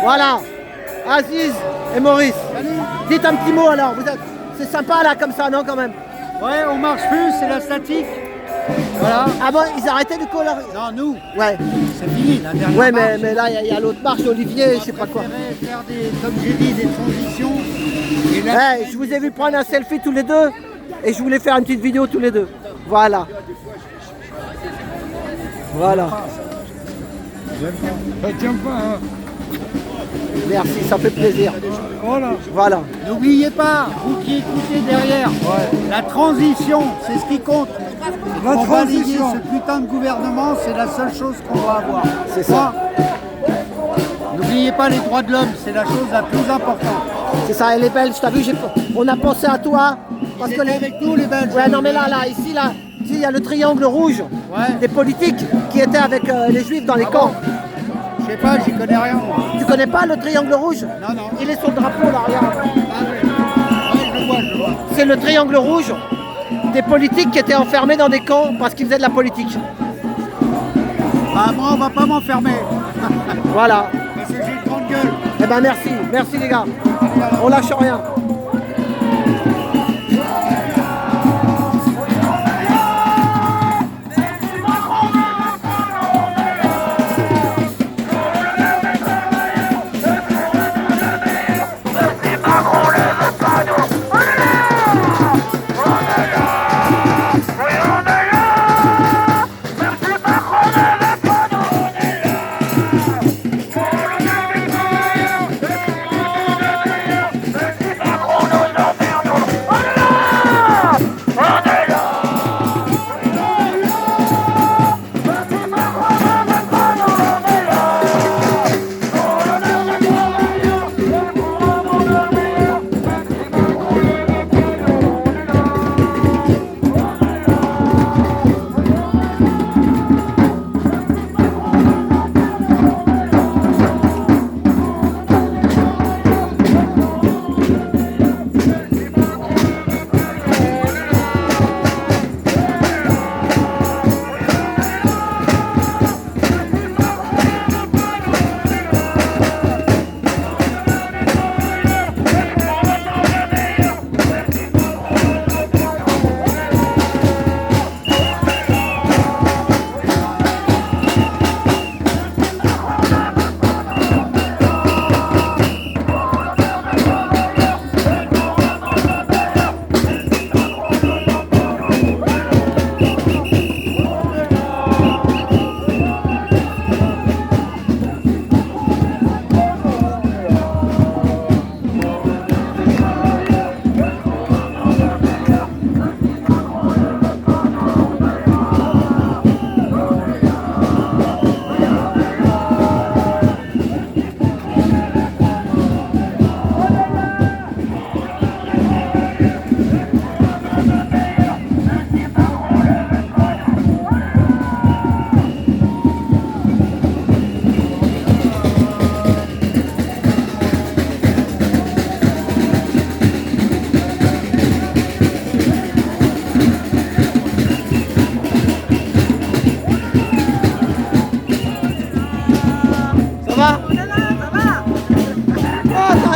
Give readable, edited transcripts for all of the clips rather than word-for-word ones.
Voilà. Aziz et Maurice. Salut. Dites un petit mot alors. C'est sympa là comme ça, non quand même? Ouais, on marche plus, c'est la statique. Voilà. Ah bon, ils arrêtaient du coup là? Non, nous, Ouais. c'est fini la dernière Ouais, marche. mais là, il y a l'autre marche, Olivier, je sais pas quoi. On préférait faire des, comme j'ai dit, des transitions. Et là, Ouais, je vous ai vu prendre un selfie tous les deux et je voulais faire une petite vidéo tous les deux. Voilà. Voilà. ça tient pas, hein. Merci, ça fait plaisir. Voilà. Voilà. N'oubliez pas, vous qui écoutez derrière, la transition, c'est ce qui compte. Pour balayer ce putain de gouvernement, c'est la seule chose qu'on doit avoir. C'est ça. N'oubliez pas les droits de l'homme, c'est la chose la plus importante. C'est ça, et les Belges, t'as vu, on a pensé à toi. Parce que Avec nous, les Belges. Ouais, non mais là, ici, il y a le triangle rouge des politiques qui étaient avec les Juifs dans les camps. Je sais pas, j'y connais rien. Moi. Tu connais pas le triangle rouge? Non, non. Il est sur le drapeau là, regarde. Ouais, je le vois, je le vois. C'est le triangle rouge des politiques qui étaient enfermés dans des camps parce qu'ils faisaient de la politique. Bah, moi, on va pas m'enfermer. Voilà. Parce que j'ai une grande gueule. Eh ben merci les gars. On lâche rien.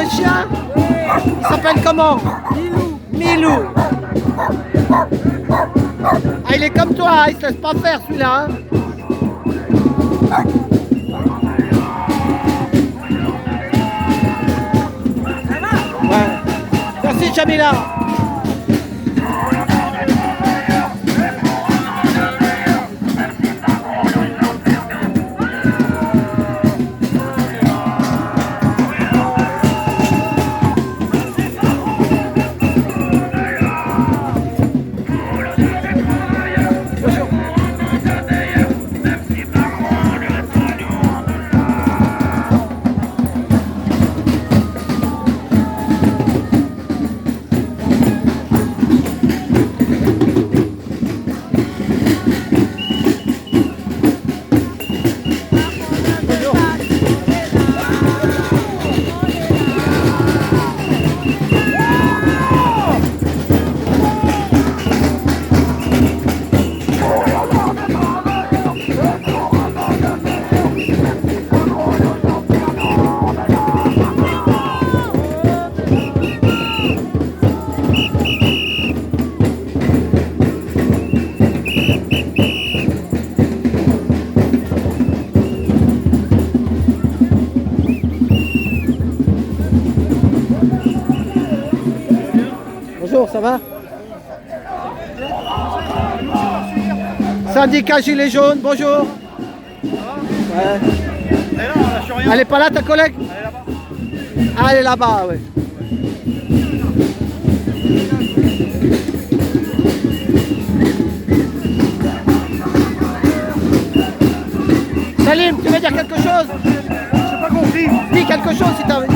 Il s'appelle comment? Milou. Ah, il est comme toi, hein, il se laisse pas faire celui-là. Hein. Ouais. Merci Jamila. ça va? Syndicat Gilets jaunes, bonjour. Ouais. Elle est pas là ta collègue? Elle est là-bas, oui. Salim, tu veux dire quelque chose? J'ai pas compris. Dis quelque chose si tu as envie de...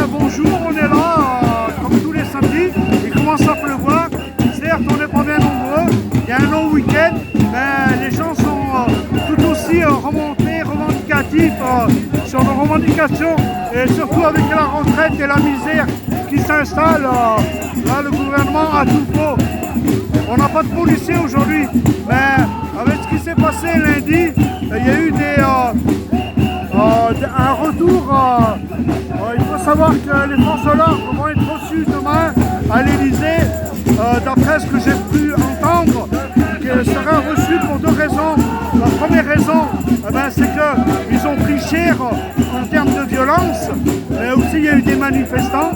Bonjour, on est là, comme tous les samedis. Il commence à pleuvoir. Certes, on n'est pas bien nombreux. Il y a un long week-end. Mais les gens sont tout aussi revendicatifs sur nos revendications. Et surtout avec la retraite et la misère qui s'installe. Là, le gouvernement a tout faux. On n'a pas de policiers aujourd'hui. Mais avec ce qui s'est passé lundi, il y a eu un retour. Il faut savoir que les forces de l'ordre vont être reçues demain à l'Élysée, d'après ce que j'ai pu entendre, qu'elles seraient reçues pour deux raisons. La première raison, c'est qu'ils ont pris cher en termes de violence, mais aussi il y a eu des manifestants.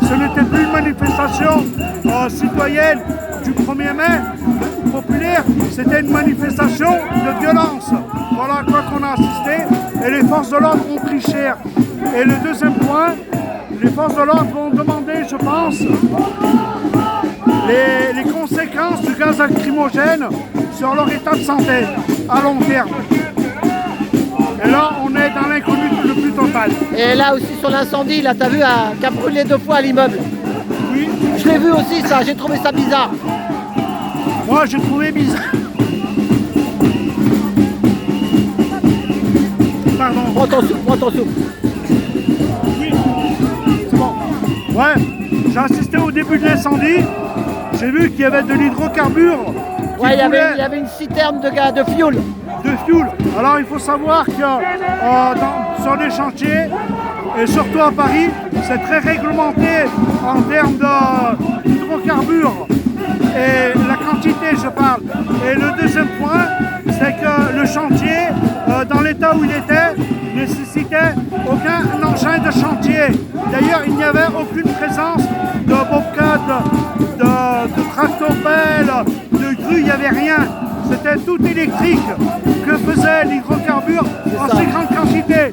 Ce n'était plus une manifestation citoyenne du 1er mai populaire, c'était une manifestation de violence. Voilà à quoi qu'on a assisté et les forces de l'ordre ont pris cher. Et le deuxième point, les forces de l'ordre vont demander, je pense, les conséquences du gaz lacrymogène sur leur état de santé à long terme. Et là, on est dans l'inconnu le plus total. Et là aussi sur l'incendie, là t'as vu qu'a brûlé 2 fois l'immeuble. Oui. Je l'ai vu aussi ça, j'ai trouvé ça bizarre. Moi j'ai trouvé bizarre. Pardon. Prends ton souffle. Oui, c'est bon. Ouais, j'ai assisté au début de l'incendie. J'ai vu qu'il y avait de l'hydrocarbure. Ouais, il y avait une citerne de fioul. De fioul. Alors il faut savoir que sur les chantiers, et surtout à Paris, c'est très réglementé en termes d'hydrocarbures. Et la quantité, je parle. Et le deuxième point, c'est que le chantier, dans l'état où il était, nécessitait aucun engin de chantier. D'ailleurs, il n'y avait aucune présence de bobcat, de tractopelle, de grue, il n'y avait rien. C'était tout électrique que faisait l'hydrocarbure en si grande quantité.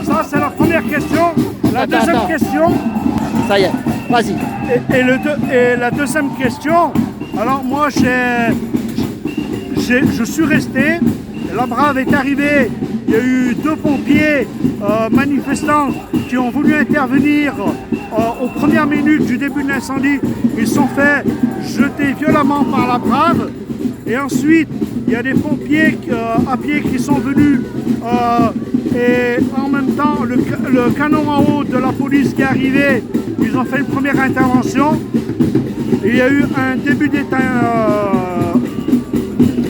Ça, c'est la première question. La deuxième question... Ça y est, vas-y. Et la deuxième question, alors moi, je suis resté, la brave est arrivée, il y a eu 2 pompiers manifestants qui ont voulu intervenir aux premières minutes du début de l'incendie. Ils se sont fait jeter violemment par la brave. Et ensuite, il y a des pompiers à pied qui sont venus et en même temps, le canon à eau de la police qui est arrivé, ils ont fait une première intervention. Et il y a eu un début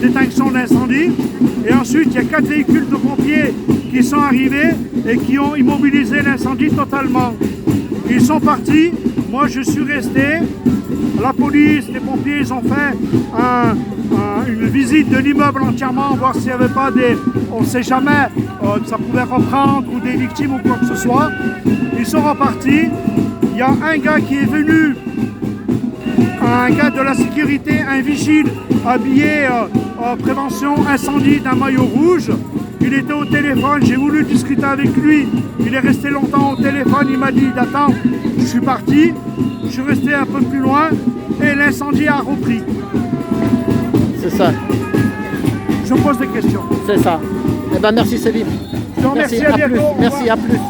d'extinction d'incendie. Et ensuite, il y a 4 véhicules de pompiers qui sont arrivés et qui ont immobilisé l'incendie totalement. Ils sont partis. Moi, je suis resté. La police, les pompiers, ils ont fait une visite de l'immeuble entièrement, voir s'il n'y avait pas on ne sait jamais, ça pouvait reprendre ou des victimes ou quoi que ce soit. Ils sont repartis. Il y a un gars qui est venu, un gars de la sécurité, un vigile habillé prévention incendie d'un maillot rouge. Il était au téléphone, j'ai voulu discuter avec lui. Il est resté longtemps au téléphone, il m'a dit d'attendre. Je suis parti, je suis resté un peu plus loin et l'incendie a repris. C'est ça. Je pose des questions. C'est ça. Eh ben merci Céline. Je te remercie, merci, à bientôt. Plus. Merci, à plus.